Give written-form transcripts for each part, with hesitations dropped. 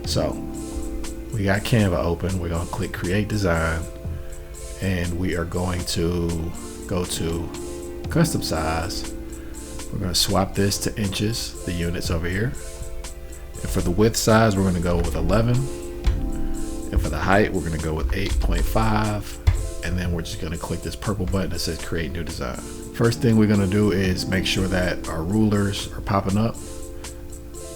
So we got Canva open. We're going to click create design, and we are going to go to custom size. We're going to swap this to inches, the units over here. And for the width size, we're going to go with 11. And for the height, we're going to go with 8.5. And then we're just going to click this purple button that says create new design. First thing we're going to do is make sure that our rulers are popping up.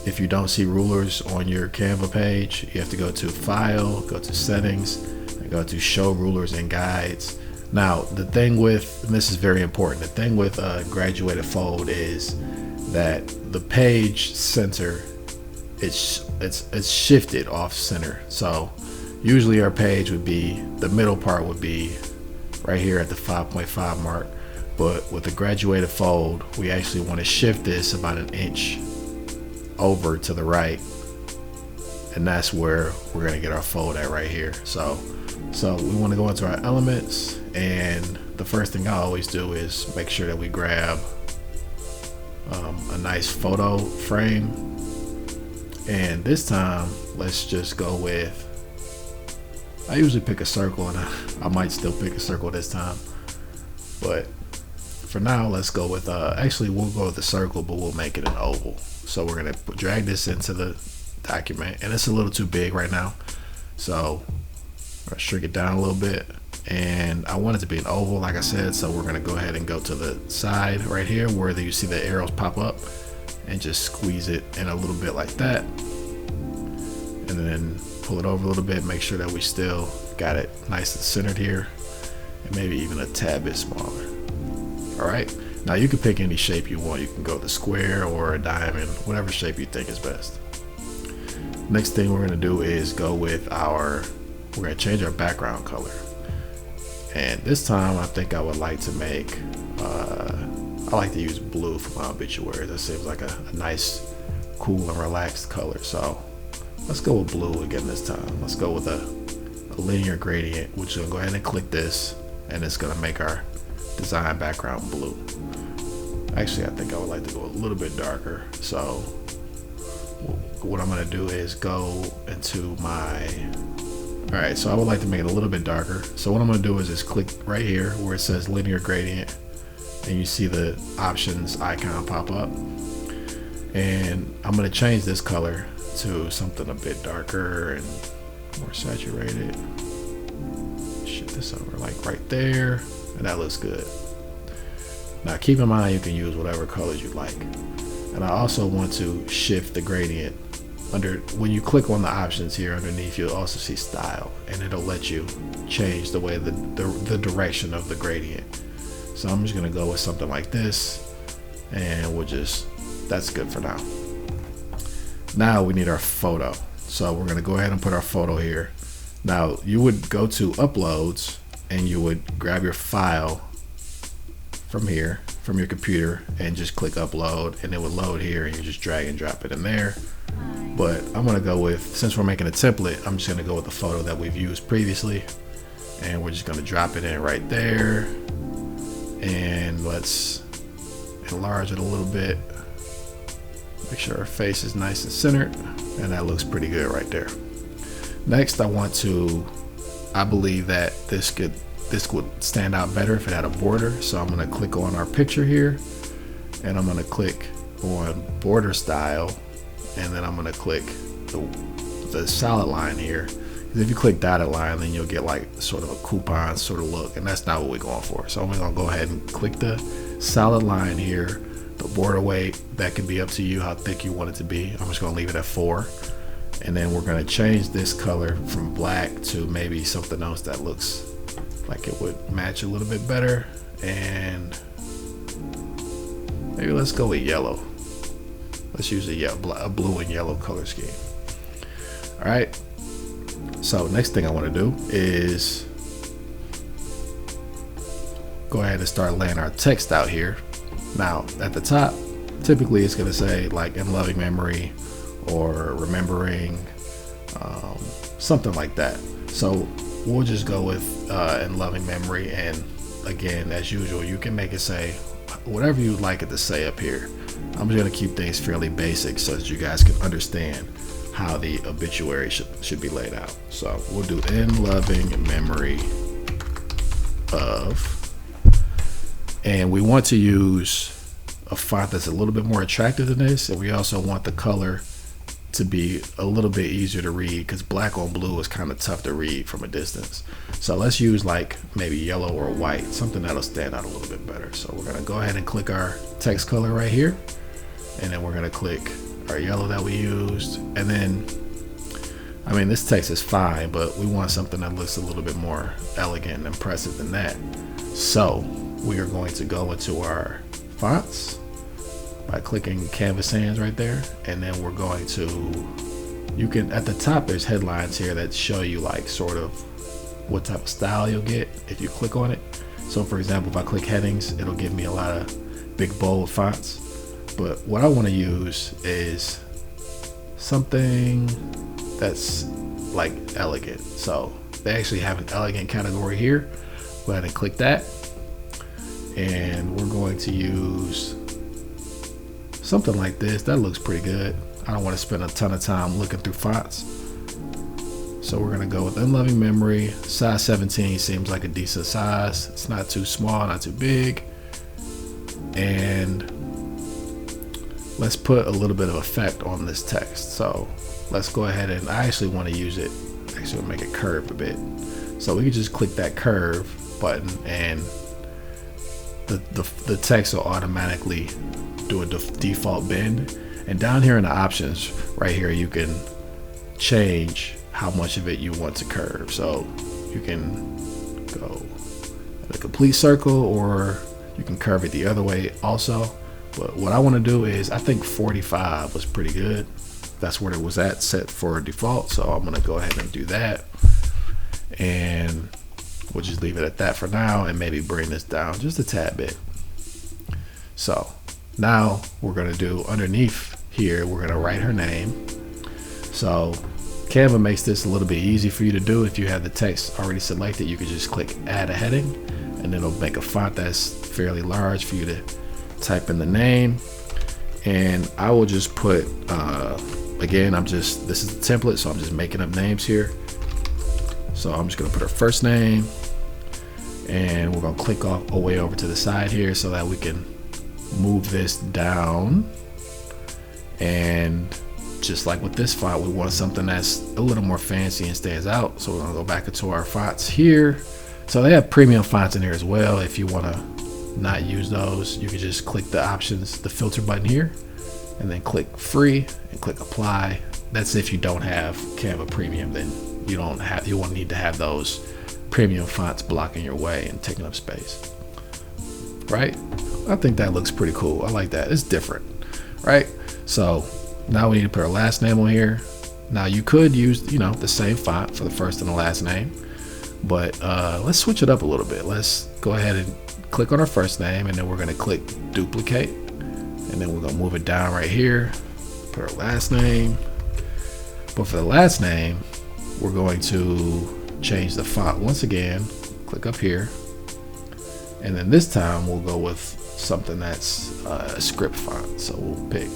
If you don't see rulers on your Canva page, you have to go to File, go to Settings, and go to Show Rulers and Guides. Now, the thing with, and this is very important, the thing with a graduated fold is that the page center, it's shifted off center. So usually our page would be, the middle part would be right here at the 5.5 mark. But with the graduated fold, we actually want to shift this about an inch over to the right, and that's where we're going to get our fold at right here. So we want to go into our elements, and the first thing I always do is make sure that we grab a nice photo frame, and this time let's just go with, I usually pick a circle, and I might still pick a circle this time, but for now let's go with actually we'll go with the circle, but we'll make it an oval. So we're gonna drag this into the document, and it's a little too big right now, so I'll shrink it down a little bit, and I want it to be an oval like I said. So we're gonna go ahead and go to the side right here where you see the arrows pop up, and just squeeze it in a little bit like that, and then pull it over a little bit, make sure that we still got it nice and centered here, and maybe even a tad bit smaller. All right, now you can pick any shape you want. You can go with a square or a diamond, whatever shape you think is best. Next thing we're gonna do is go with we're gonna change our background color. And this time I think I would like to make, I like to use blue for my obituary. That seems like a nice, cool and relaxed color. So let's go with blue again this time. Let's go with a linear gradient, which will go ahead and click this, and it's gonna make our design background blue. Actually, I think I would like to go a little bit darker. So what I'm gonna do is go into my, all right, so I would like to make it a little bit darker. So what I'm gonna do is just click right here where it says linear gradient, and you see the options icon pop up. And I'm gonna change this color to something a bit darker and more saturated. Shift this over like right there, and that looks good. Now keep in mind you can use whatever colors you like. And I also want to shift the gradient when you click on the options here underneath. You'll also see style, and it'll let you change the way the direction of the gradient. So I'm just gonna go with something like this, and that's good for now. Now we need our photo. So we're gonna go ahead and put our photo here. Now you would go to uploads, and you would grab your file from here, from your computer, and just click upload, and it would load here, and you just drag and drop it in there. But I'm gonna go with, since we're making a template, I'm just gonna go with the photo that we've used previously, and we're just gonna drop it in right there, and let's enlarge it a little bit, make sure our face is nice and centered, and that looks pretty good right there. Next, I believe that this would stand out better if it had a border. So I'm gonna click on our picture here, and I'm gonna click on border style, and then I'm gonna click the solid line here. Because if you click dotted line, then you'll get like sort of a coupon sort of look, and that's not what we're going for. So I'm gonna go ahead and click the solid line here. The border weight, that can be up to you how thick you want it to be. I'm just gonna leave it at 4. And then we're gonna change this color from black to maybe something else that looks like it would match a little bit better. And maybe let's go with yellow. Let's use a blue and yellow color scheme. All right. So next thing I want to do is go ahead and start laying our text out here. Now at the top, typically it's gonna say like in loving memory or remembering, something like that. So we'll just go with in loving memory, and again, as usual, you can make it say whatever you'd like it to say up here. I'm just gonna keep things fairly basic so that you guys can understand how the obituary should be laid out. So we'll do in loving memory of, and we want to use a font that's a little bit more attractive than this, and we also want the color to be a little bit easier to read, because black on blue is kind of tough to read from a distance. So let's use like maybe yellow or white, something that'll stand out a little bit better. So we're gonna go ahead and click our text color right here, and then we're gonna click our yellow that we used, and then I mean, this text is fine, but we want something that looks a little bit more elegant and impressive than that. So we are going to go into our fonts by clicking Canvas Sans right there, and then we're going to, you can, at the top there's headlines here that show you like sort of what type of style you'll get if you click on it. So for example, if I click headings, it'll give me a lot of big bold fonts. But what I want to use is something that's like elegant. So they actually have an elegant category here. Go ahead and click that, and we're going to use something like this. That looks pretty good. I don't want to spend a ton of time looking through fonts, so we're going to go with unloving memory. Size 17 seems like a decent size. It's not too small, not too big. And let's put a little bit of effect on this text. So let's go ahead, and I actually want to use it, actually we'll make it curve a bit. So we can just click that curve button, and the text will automatically do a default bend. And down here in the options right here, you can change how much of it you want to curve. So you can go a complete circle, or you can curve it the other way also. But what I want to do is, I think 45 was pretty good. That's where it was at, set for default. So I'm going to go ahead and do that, and we'll just leave it at that for now, and maybe bring this down just a tad bit. So now we're going to do underneath here, we're going to write her name. So Canva makes this a little bit easy for you to do. If you have the text already selected, you can just click add a heading, and it'll make a font that's fairly large for you to type in the name. And I will just put again, this is the template, so I'm just making up names here. So I'm just gonna put her first name, and we're gonna click all the way over to the side here so that we can move this down. And just like with this font, we want something that's a little more fancy and stands out. So we're gonna go back into our fonts here. So they have premium fonts in here as well. If you wanna not use those, you can just click the options, the filter button here, and then click free and click apply. That's if you don't have Canva Premium, then you won't need to have those premium fonts blocking your way and taking up space, right? I think that looks pretty cool. I like that. It's different, right? So now we need to put our last name on here. Now you could use, the same font for the first and the last name, but let's switch it up a little bit. Let's go ahead and click on our first name, and then we're going to click duplicate, and then we're going to move it down right here, put our last name. But for the last name, we're going to change the font once again. Click up here, and then this time we'll go with something that's a script font. So we'll pick,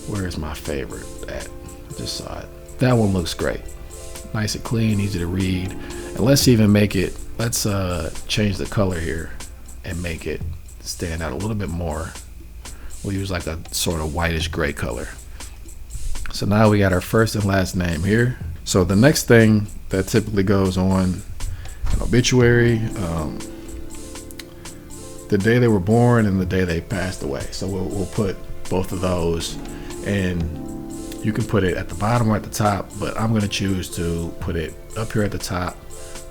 where's my favorite at? I just saw it. That one looks great, nice and clean, easy to read. And let's even make it, let's change the color here and make it stand out a little bit more. We'll use like a sort of whitish gray color. So now we got our first and last name here. So the next thing that typically goes on an obituary, the day they were born and the day they passed away. So we'll put both of those, and you can put it at the bottom or at the top, but I'm gonna choose to put it up here at the top.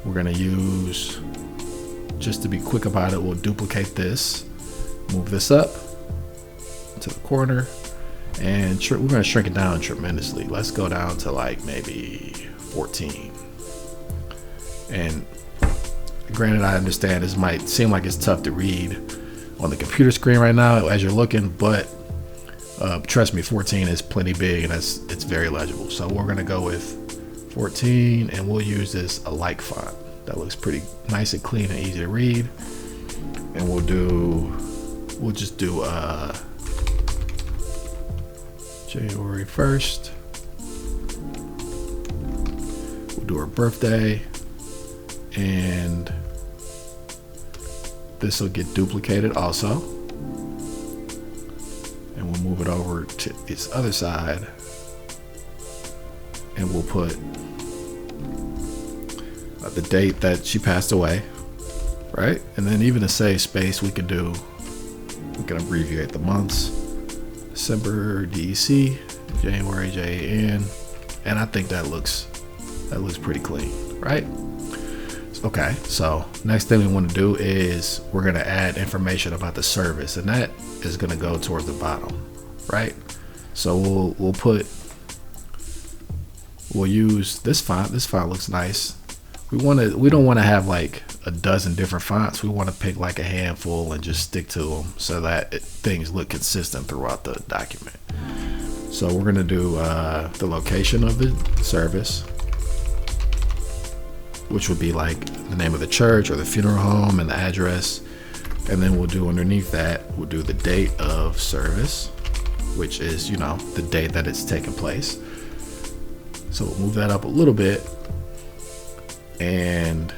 We're gonna use, just to be quick about it, we'll duplicate this, move this up to the corner, and we're going to shrink it down tremendously. Let's go down to like maybe 14. And granted, I understand this might seem like it's tough to read on the computer screen right now as you're looking, but trust me, 14 is plenty big, and it's very legible. So we're going to go with 14, and we'll use this alike font that looks pretty nice and clean and easy to read. And we'll just do January 1st, We'll do her birthday, and this will get duplicated also. And we'll move it over to this other side, and we'll put the date that she passed away, right? And then even to save space, we can abbreviate the months: December DEC, January JAN, and I think that looks pretty clean, right? Okay, so next thing we want to do is we're going to add information about the service, and that is going to go towards the bottom, right? So we'll use this font. This font looks nice. We don't want to have like a dozen different fonts. We want to pick like a handful and just stick to them so that things look consistent throughout the document. So we're going to do the location of the service, which would be like the name of the church or the funeral home and the address. And then we'll do underneath that, we'll do the date of service, which is, the date that it's taken place. So we'll move that up a little bit. And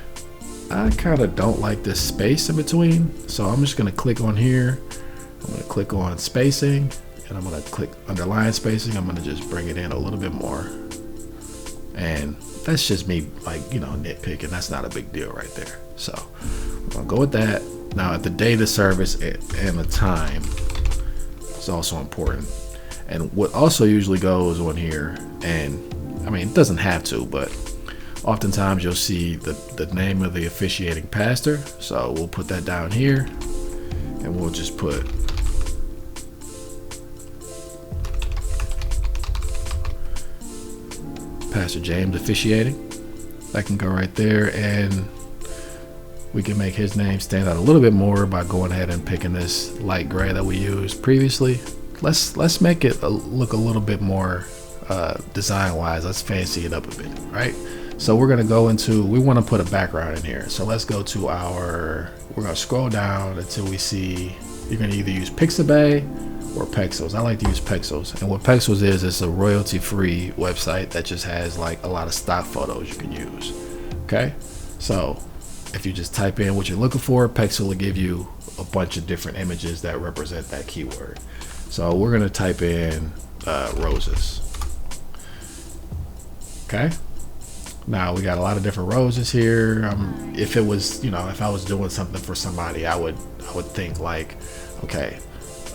I kind of don't like this space in between. So I'm just going to click on here. I'm going to click on spacing, and I'm going to click underline spacing. I'm going to just bring it in a little bit more. And that's just me nitpicking. That's not a big deal right there. So I'm going to go with that. Now at the date of service and the time is also important. And what also usually goes on here, and it doesn't have to, but oftentimes you'll see the name of the officiating pastor. So we'll put that down here, and we'll just put Pastor James officiating. That can go right there, and we can make his name stand out a little bit more by going ahead and picking this light gray that we used previously. Let's make it look a little bit more design wise. Let's fancy it up a bit, right? So we're going to we want to put a background in here. So let's go to we're going to scroll down until we see, you're going to either use Pixabay or Pexels. I like to use Pexels. And what Pexels is, it's a royalty-free website that just has like a lot of stock photos you can use. Okay, so if you just type in what you're looking for, Pexel will give you a bunch of different images that represent that keyword. So we're going to type in roses. Okay, now we got a lot of different roses here. If it was, if I was doing something for somebody, I would think like, okay,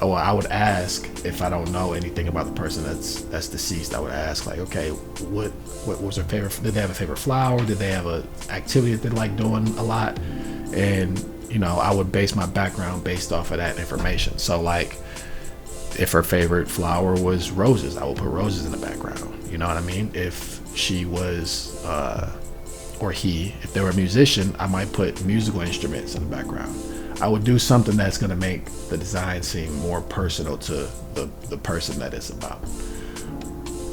I would ask, if I don't know anything about the person that's deceased, I would ask like, okay, what was their favorite? Did they have a favorite flower? Did they have an activity that they like doing a lot? And I would base my background based off of that information. So like, if her favorite flower was roses, I would put roses in the background. You know what I mean? If she was, or he, if they were a musician, I might put musical instruments in the background. I would do something that's going to make the design seem more personal to the person that it's about.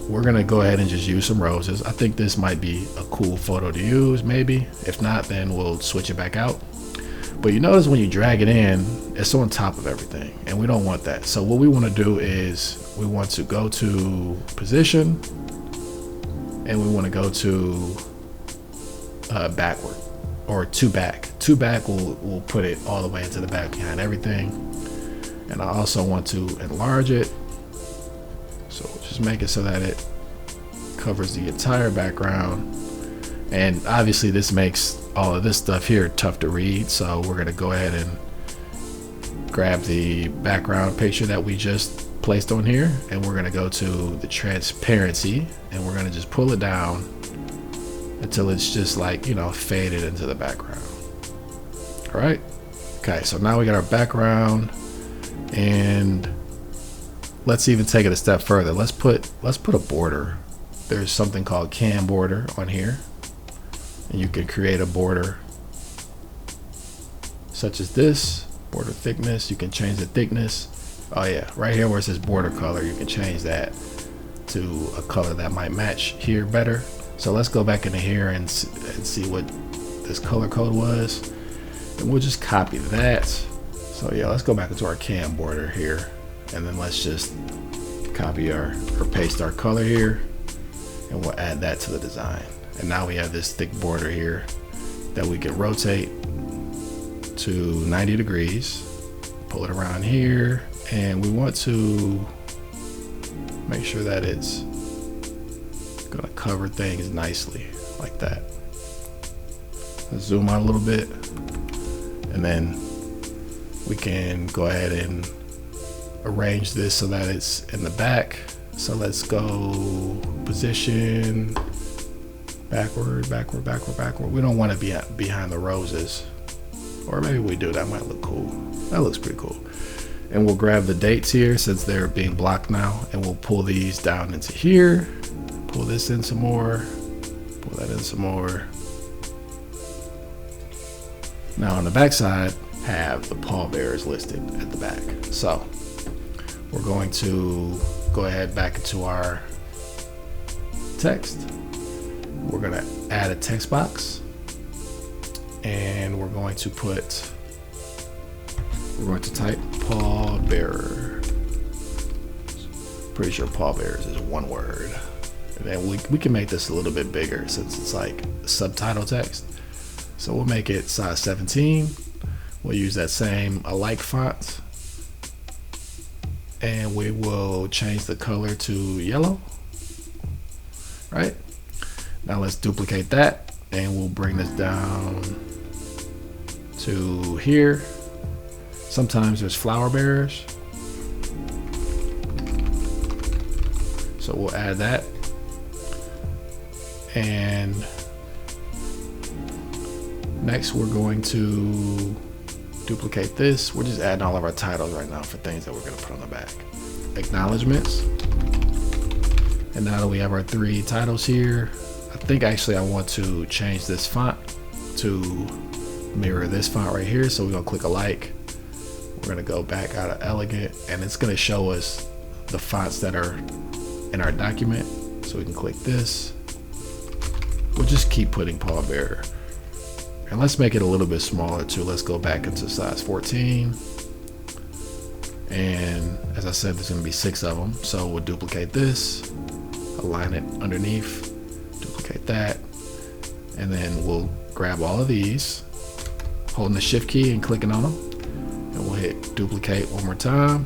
We're going to go ahead and just use some roses. I think this might be a cool photo to use, maybe. If not, then we'll switch it back out. But you notice when you drag it in, it's on top of everything, and we don't want that. So what we want to do is we want to go to position, and we want to go to backward, or to back. To back will put it all the way into the back behind everything. And I also want to enlarge it. So just make it so that it covers the entire background. And obviously this makes all of this stuff here tough to read. So we're going to go ahead and grab the background picture that we just placed on here, and we're going to go to the transparency, and we're going to just pull it down until it's just like, faded into the background. All right. Okay. So now we got our background, and let's even take it a step further. Let's put a border. There's something called Can border on here, and you can create a border such as this. Border thickness, you can change the thickness. Oh yeah, right here where it says border color, you can change that to a color that might match here better. So let's go back into here and see what this color code was, and we'll just copy that. So yeah, let's go back into our Can border here, and then let's just copy or paste our color here, and we'll add that to the design. And now we have this thick border here that we can rotate to 90 degrees, pull it around here, and we want to make sure that it's gonna cover things nicely like that. Let's zoom out a little bit, and then we can go ahead and arrange this so that it's in the back. So let's go position, backward, backward, backward, backward. We don't want to be behind the roses, or maybe we do. That might look cool. That looks pretty cool. And we'll grab the dates here since they're being blocked now, and we'll pull these down into here. Pull this in some more, pull that in some more. Now on the back side, have the pallbearers listed at the back. So we're going to go ahead back into our text. We're gonna add a text box, and we're going to type pallbearer. Pretty sure pallbearers is one word. And then we can make this a little bit bigger since it's like subtitle text. So we'll make it size 17. We'll use that same alike font, and we will change the color to yellow. Right? Now let's duplicate that, and we'll bring this down to here. Sometimes there's flower bearers, so we'll add that. And next we're going to duplicate this. We're just adding all of our titles right now for things that we're going to put on the back. Acknowledgements. And now that we have our 3 titles here, I think actually I want to change this font to mirror this font right here. So we're going to click alike. We're going to go back out of elegant, and it's going to show us the fonts that are in our document. So we can click this. We'll just keep putting pallbearer. And let's make it a little bit smaller too. Let's go back into size 14. And as I said, there's gonna be 6 of them. So we'll duplicate this, align it underneath, duplicate that. And then we'll grab all of these, holding the shift key and clicking on them. And we'll hit duplicate one more time.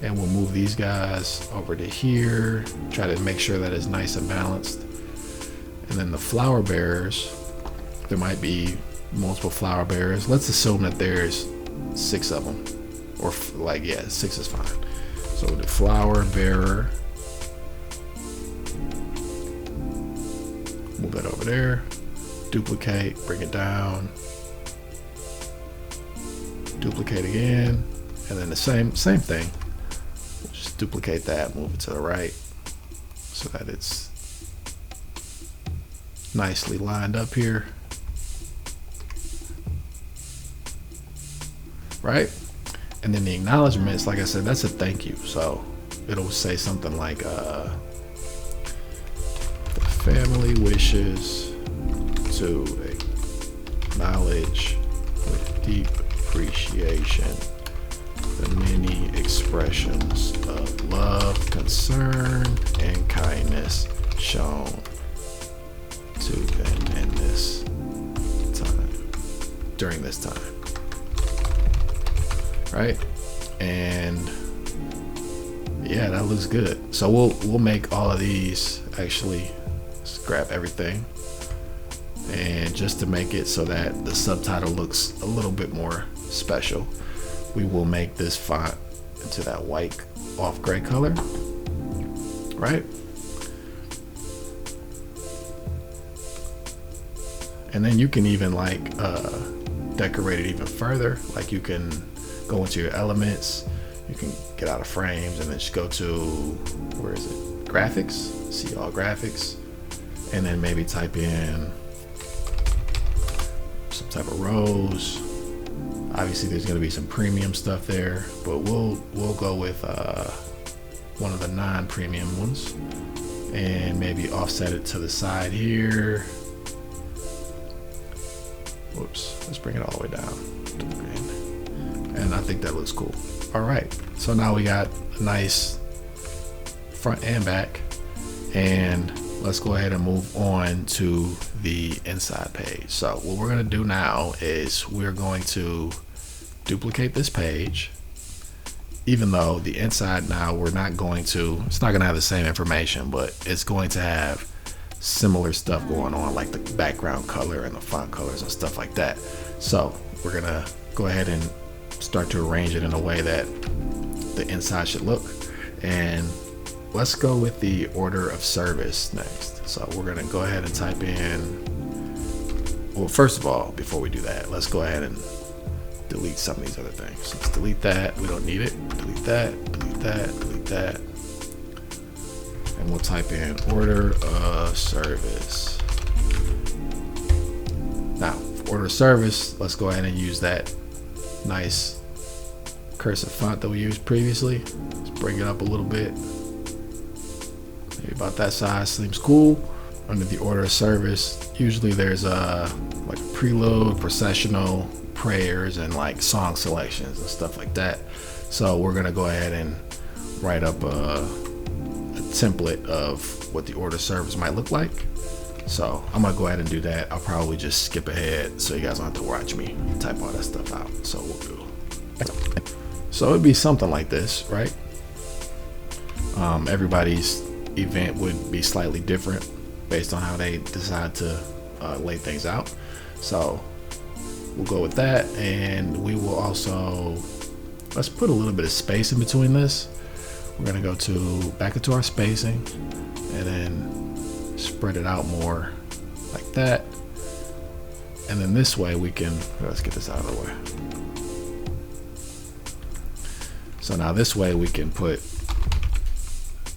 And we'll move these guys over to here. Try to make sure that it's nice and balanced. And then the flower bearers, there might be multiple flower bearers. Let's assume that there's 6 of them, or like, yeah, 6 is fine. So the flower bearer, move that over there, duplicate, bring it down, duplicate again, and then the same thing. We'll just duplicate that, move it to the right so that it's nicely lined up here. Right? And then the acknowledgements, like I said, that's a thank you. So it'll say something like the family wishes to acknowledge with deep appreciation the many expressions of love, concern, and kindness shown to them in this time, during this time. Right? And yeah, that looks good. So we'll make all of these, actually let's grab everything, and just to make it so that the subtitle looks a little bit more special, we will make this font into that white off gray color. Right? And then you can even like decorate it even further. Like you can go into your elements, you can get out of frames, and then just go to, where is it? Graphics, see all graphics, and then maybe type in some type of rows. Obviously there's gonna be some premium stuff there, but we'll go with one of the non-premium ones, and maybe offset it to the side here. Whoops, let's bring it all the way down. And I think that looks cool. All right, so now we got a nice front and back, and let's go ahead and move on to the inside page. So what we're going to do now is we're going to duplicate this page, even though the inside now it's not going to have the same information, but it's going to have similar stuff going on, like the background color and the font colors and stuff like that. So we're going to go ahead and start to arrange it in a way that the inside should look. And let's go with the order of service next. So we're going to go ahead and type in, well, first of all, before we do that, let's go ahead and delete some of these other things. So let's delete that. We don't need it. Delete that, delete that, delete that. And we'll type in order of service. Now, for order of service, let's go ahead and use that nice cursive font that we used previously. Let's bring it up a little bit. Maybe about that size seems cool. Under the order of service, usually there's like prelude, processional, prayers, and like song selections and stuff like that. So we're gonna go ahead and write up a template of what the order of service might look like. So I'm gonna go ahead and do that. I'll probably just skip ahead so you guys don't have to watch me type all that stuff out. So we'll do. So it'd be something like this, right? Everybody's event would be slightly different based on how they decide to lay things out. So we'll go with that, and we will also, let's put a little bit of space in between this. We're gonna go back into our spacing and then spread it out more like that. And then this way we can, let's get this out of the way. So now this way we can put,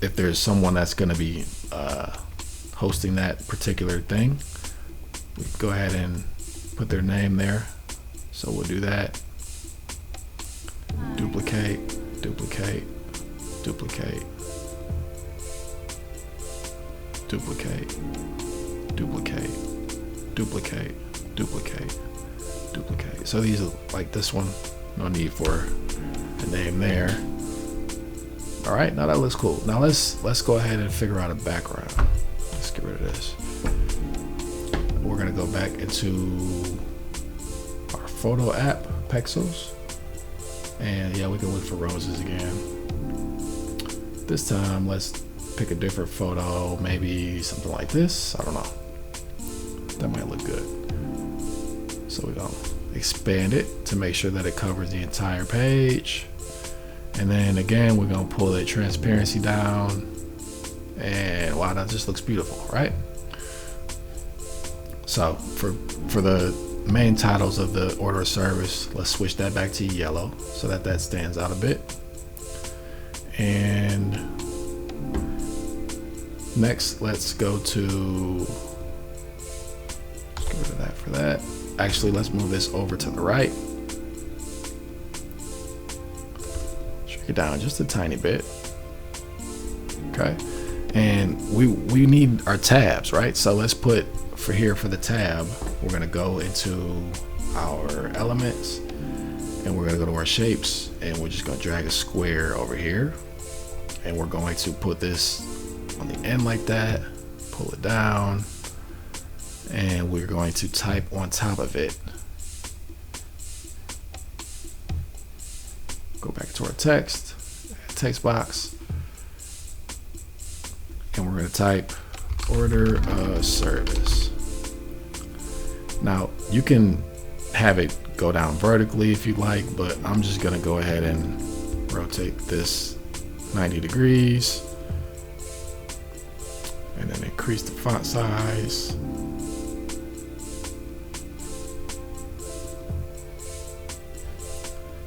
if there's someone that's gonna be hosting that particular thing, we can go ahead and put their name there. So we'll do that. Duplicate, duplicate, duplicate, duplicate, duplicate, duplicate, duplicate, duplicate. So these are like this one, no need for a name there. All right, now that looks cool. Now let's go ahead and figure out a background. Let's get rid of this. We're gonna go back into our photo app, Pexels. And yeah, we can look for roses again. This time, let's pick a different photo, maybe something like this. I don't know. That might look good. So we're gonna expand it to make sure that it covers the entire page. And then again, we're gonna pull the transparency down. And wow, that just looks beautiful, right? So for the main titles of the order of service, let's switch that back to yellow so that stands out a bit. And next, let's go to, let's get rid of that for that. Actually, let's move this over to the right. Shrink it down just a tiny bit. Okay. And we need our tabs, right? So let's put, for the tab, we're gonna go into our elements and we're gonna go to our shapes, and we're just gonna drag a square over here, and we're going to put this on the end like that, pull it down, and we're going to type on top of it. Go back to our text box, and we're going to type order of service. Now you can have it go down vertically if you like, but I'm just going to go ahead and rotate this 90 degrees and then increase the font size.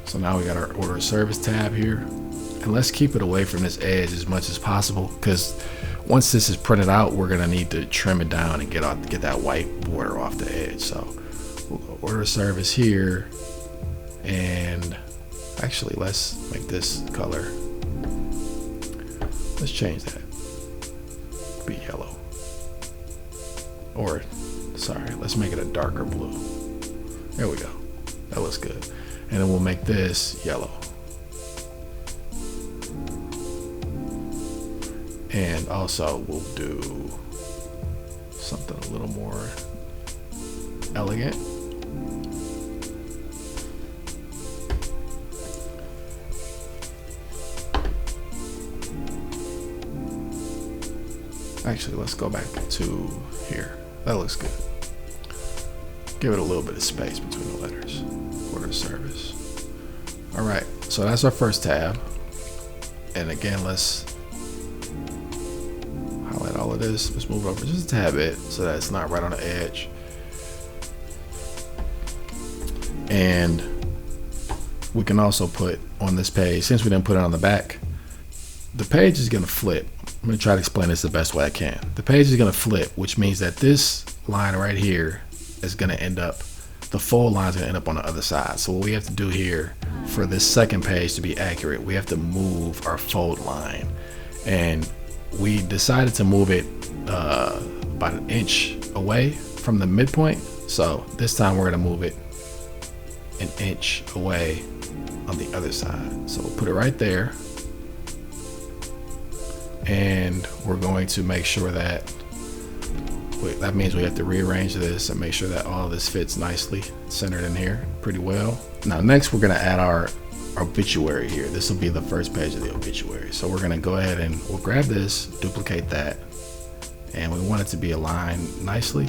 So now we got our order of service tab here, and let's keep it away from this edge as much as possible, because once this is printed out, we're gonna need to trim it down and get that white border off the edge. So we'll go order of service here, and actually let's make this color, let's change that, be yellow, or sorry, let's make it a darker blue. There we go, that looks good. And then we'll make this yellow. And also we'll do a little more elegant. Actually, let's go back to here. That looks good. Give it a little bit of space between the letters. Order of service. All right, so that's our first tab. And again, let's highlight all of this. Let's move over just a tad bit so that it's not right on the edge. And we can also put on this page, since we didn't put it on the back, the page is gonna flip. I'm gonna try to explain this the best way I can. The page is gonna flip, which means that this line right here is gonna end up, the fold line is gonna end up on the other side. So what we have to do here for this second page to be accurate, we have to move our fold line. And we decided to move it about an inch away from the midpoint. So this time we're gonna move it an inch away on the other side. So we'll put it right there. And we're going to make sure that, that means we have to rearrange this and make sure that all of this fits nicely, centered in here pretty well. Now next we're gonna add our obituary here. This will be the first page of the obituary. So we're gonna go ahead and we'll grab this, duplicate that, and we want it to be aligned nicely.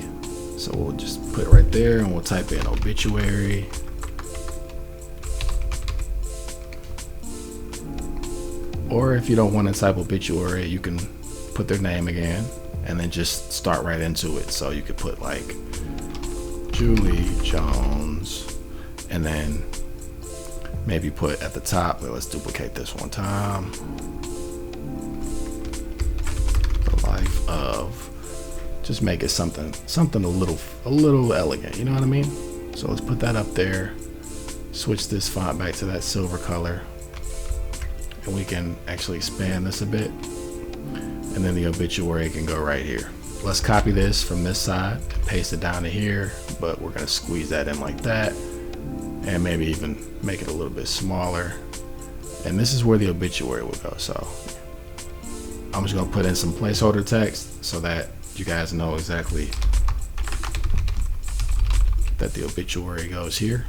So we'll just put it right there and we'll type in obituary. Or if you don't want to type obituary, you can put their name again and then just start right into it. So you could put like Julie Jones and then maybe put at the top, let's duplicate this one time, the life of, just make it something a little elegant, you know what I mean? So let's put that up there, switch this font back to that silver color. And we can actually expand this a bit, and then the obituary can go right here. Let's copy this from this side and paste it down to here, but we're gonna squeeze that in like that and maybe even make it a little bit smaller. And this is where the obituary will go. So I'm just gonna put in some placeholder text so that you guys know exactly that the obituary goes here,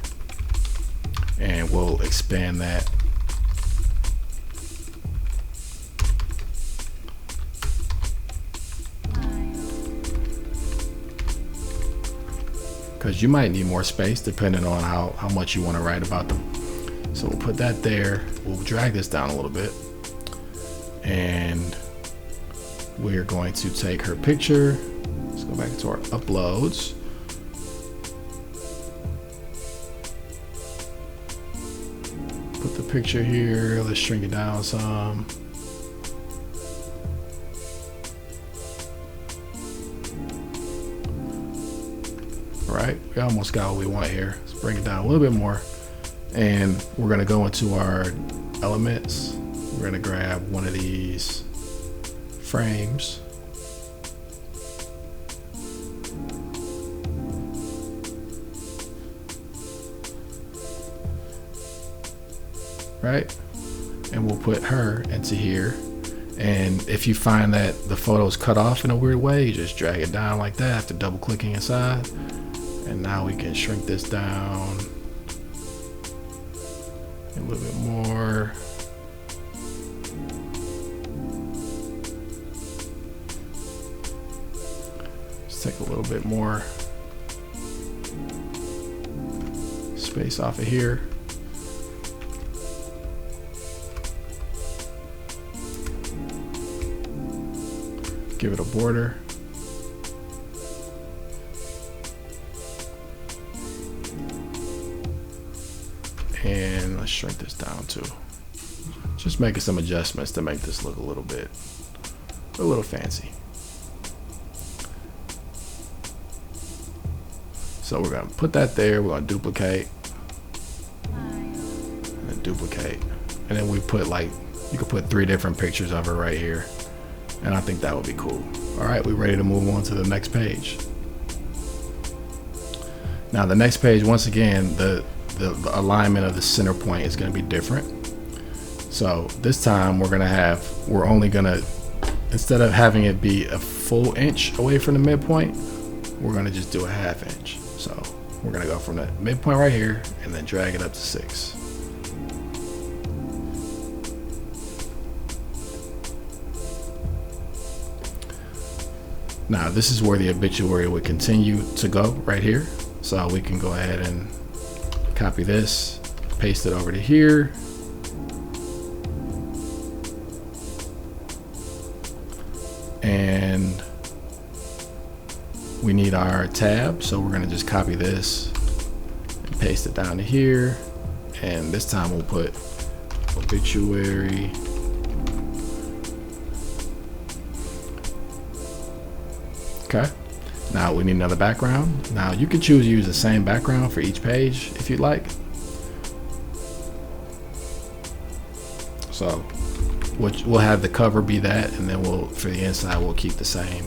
and we'll expand that because you might need more space depending on how much you want to write about them. So we'll put that there. We'll drag this down a little bit, and we're going to take her picture. Let's go back to our uploads. Put the picture here. Let's shrink it down some. Right, we almost got what we want here. Let's bring it down a little bit more, and we're gonna go into our elements. We're gonna grab one of these frames, right, and we'll put her into here. And if you find that the photo's cut off in a weird way, you just drag it down like that after double clicking inside. And now we can shrink this down a little bit more. Let's take a little bit more space off of here. Give it a border. And let's shrink this down too. Just making some adjustments to make this look a little fancy. So we're gonna put that there. We're gonna duplicate and duplicate, and then we put like, you could put 3 different pictures of her right here, and I think that would be cool. All right, we're ready to move on to the next page. Now the next page, once again, the alignment of the center point is going to be different. So this time we're only going to, instead of having it be a full inch away from the midpoint, we're going to just do a 1/2 inch. So we're going to go from the midpoint right here and then drag it up to 6. Now this is where the obituary would continue to go right here. So we can go ahead and copy this, paste it over to here. And we need our tab, so we're gonna just copy this and paste it down to here. And this time we'll put obituary. Okay, now we need another background. Now you can choose to use the same background for each page if you'd like. So we'll have the cover be that, and then for the inside we'll keep the same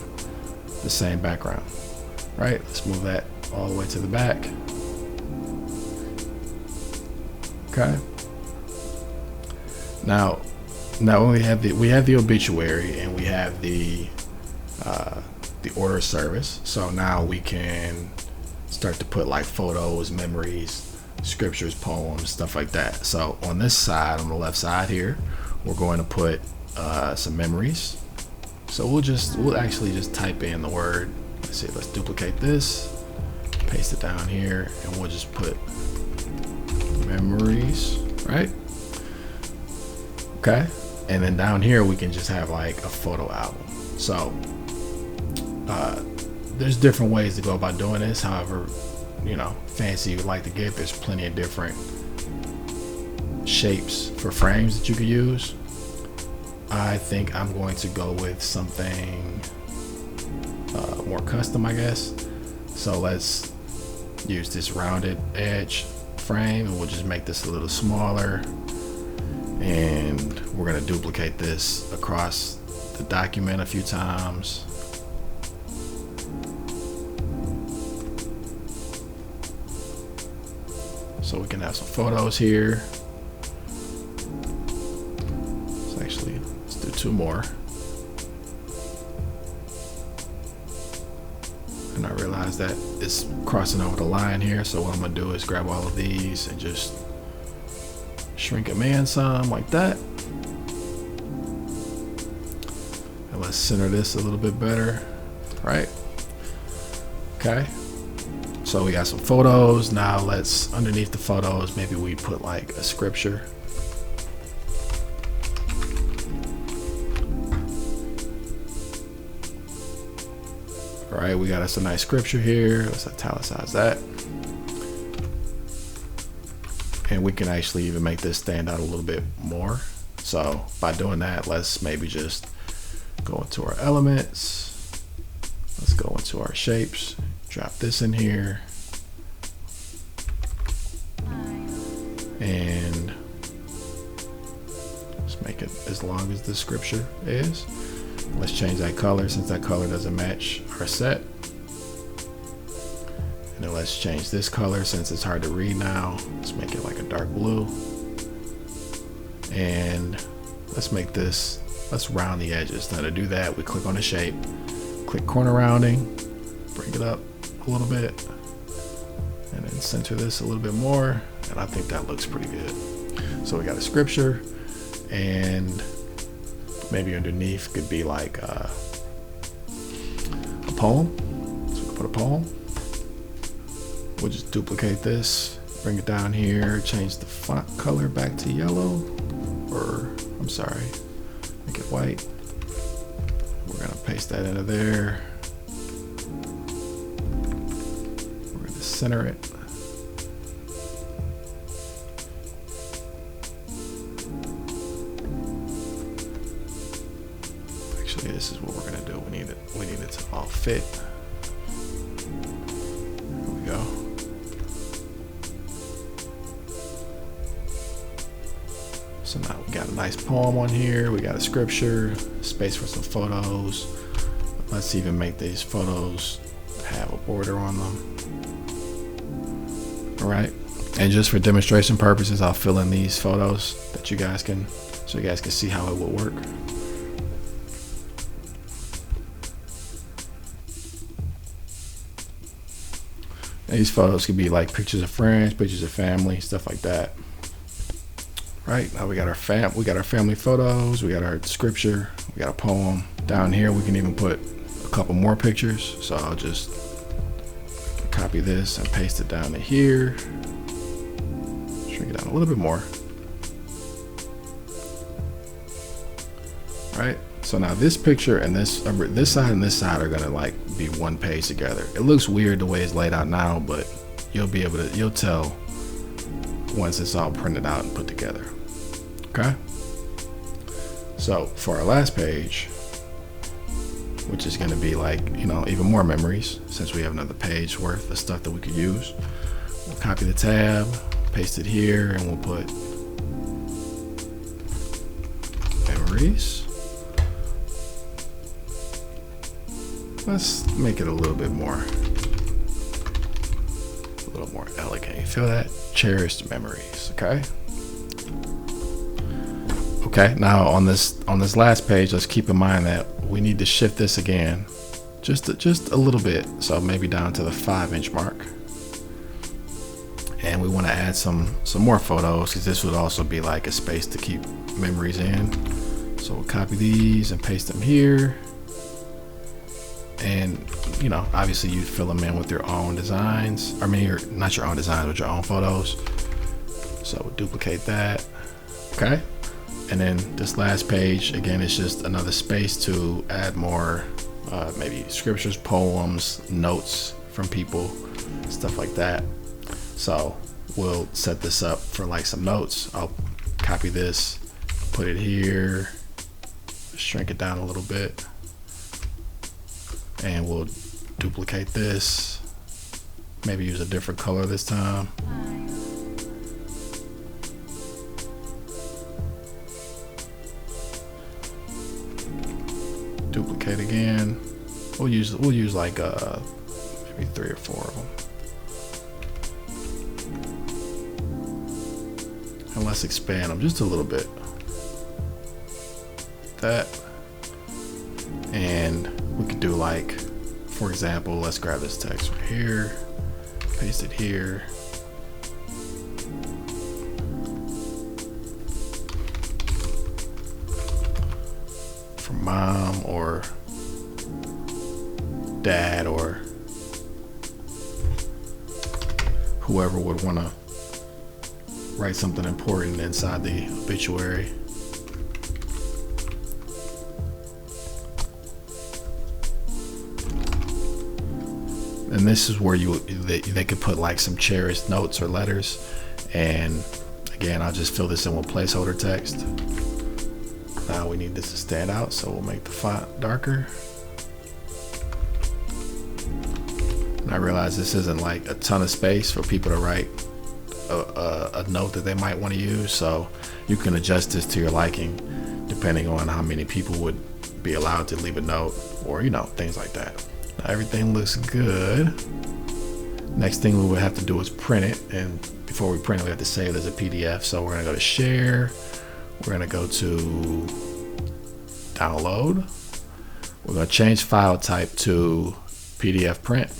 background. Right, let's move that all the way to the back. Okay. Now we have the obituary and we have the order of service. So now we can start to put like photos, memories, scriptures, poems, stuff like that. So on this side, on the left side here, we're going to put some memories. So we'll actually just type in the word. Let's see, let's duplicate this, paste it down here, and we'll just put memories, right? Okay, and then down here we can just have like a photo album. So there's different ways to go about doing this. However, fancy you would like to get, there's plenty of different shapes for frames that you could use. I think I'm going to go with something more custom, I guess. So let's use this rounded edge frame, and we'll just make this a little smaller, and we're going to duplicate this across the document a few times. So we can have some photos here. Let's do 2 more. And I realized that it's crossing over the line here. So what I'm gonna do is grab all of these and just shrink them in some like that. And let's center this a little bit better, right? Okay. So we got some photos. Now let's, underneath the photos, maybe we put like a scripture. All right, we got us a nice scripture here. Let's italicize that. And we can actually even make this stand out a little bit more. So by doing that, let's maybe just go into our elements. Let's go into our shapes. Drop this in here, and just make it as long as the scripture is. Let's change that color since that color doesn't match our set. And then let's change this color since it's hard to read now. Let's make it like a dark blue. And let's make this, let's round the edges. Now to do that, we click on the shape, click corner rounding, bring it up a little bit, and then center this a little bit more, and I think that looks pretty good. So we got a scripture, and maybe underneath could be like a poem. So we can put a poem. We'll just duplicate this, bring it down here, change the font color back to yellow, or I'm sorry, make it white. We're gonna paste that into there. Center it. Actually, this is what we're gonna do. We need it to all fit. There we go. So now we got a nice poem on here. We got a scripture, space for some photos. Let's even make these photos have a border on them. All right, and just for demonstration purposes, I'll fill in these photos that so you guys can see how it will work. And these photos could be like pictures of friends, pictures of family, stuff like that. Right, now we got our family photos, we got our scripture, we got a poem. Down here we can even put a couple more pictures. So I'll just copy this and paste it down to here. Shrink it down a little bit more. Right, so now this picture and this side and this side are gonna like be one page together. It looks weird the way it's laid out now, but you'll tell once it's all printed out and put together. Okay, so for our last page, which is going to be like, you know, even more memories, since we have another page worth of stuff that we could use, we'll copy the tab, paste it here, and we'll put memories. Let's make it a little more elegant. You feel that? Cherished memories. Okay. Okay. Now on this last page, let's keep in mind that we need to shift this again, just a little bit. So maybe down to the 5-inch mark. And we want to add some more photos, because this would also be like a space to keep memories in. So we'll copy these and paste them here. And, you know, obviously you fill them in with your own designs. I mean, not your own designs, but your own photos. So we'll duplicate that. Okay. And then this last page, again, it's just another space to add more, maybe scriptures, poems, notes from people, stuff like that. So we'll set this up for like some notes. I'll copy this, put it here, shrink it down a little bit. And we'll duplicate this, maybe use a different color this time. Duplicate again. We'll use like maybe 3 or 4 of them. And let's expand them just a little bit. That. And we could do like, for example, let's grab this text right here, paste it here. For mom or dad or whoever would want to write something important inside the obituary. And this is where they could put like some cherished notes or letters. And again, I'll just fill this in with placeholder text. Now we need this to stand out, so we'll make the font darker. And I realize this isn't like a ton of space for people to write a note that they might want to use, so you can adjust this to your liking depending on how many people would be allowed to leave a note, or, you know, things like that. Now everything looks good. Next thing we would have to do is print it, and before we print it we have to save it as a PDF. So we're gonna go to share, we're gonna go to download, we're gonna change file type to PDF print,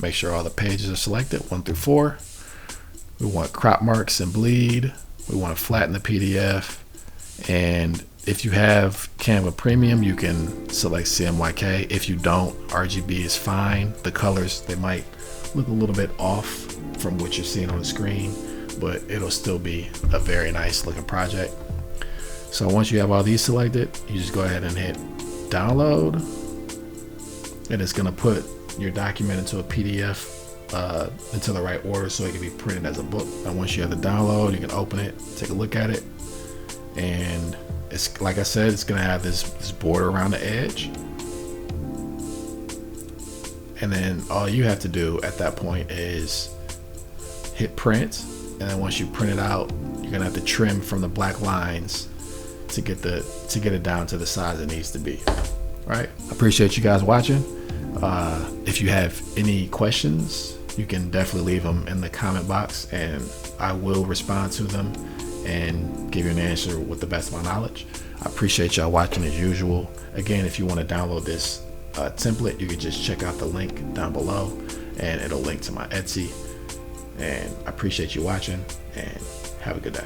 make sure all the pages are selected 1 through 4. We want crop marks and bleed, we want to flatten the PDF, and if you have Canva Premium, you can select CMYK. If you don't, RGB is fine. The colors, they might look a little bit off from what you're seeing on the screen, but it'll still be a very nice looking project. So once you have all these selected, you just go ahead and hit download, and it's gonna put your document into a PDF into the right order so it can be printed as a book. And once you have the download, you can open it, take a look at it, and it's, like I said, it's gonna have this border around the edge. And then all you have to do at that point is hit print, and then once you print it out, you're gonna have to trim from the black lines to get it down to the size it needs to be. All right, I appreciate you guys watching. If you have any questions, you can definitely leave them in the comment box, and I will respond to them and give you an answer with the best of my knowledge. I appreciate y'all watching as usual. Again, if you want to download this template, you can just check out the link down below and it'll link to my Etsy. And I appreciate you watching, and have a good day.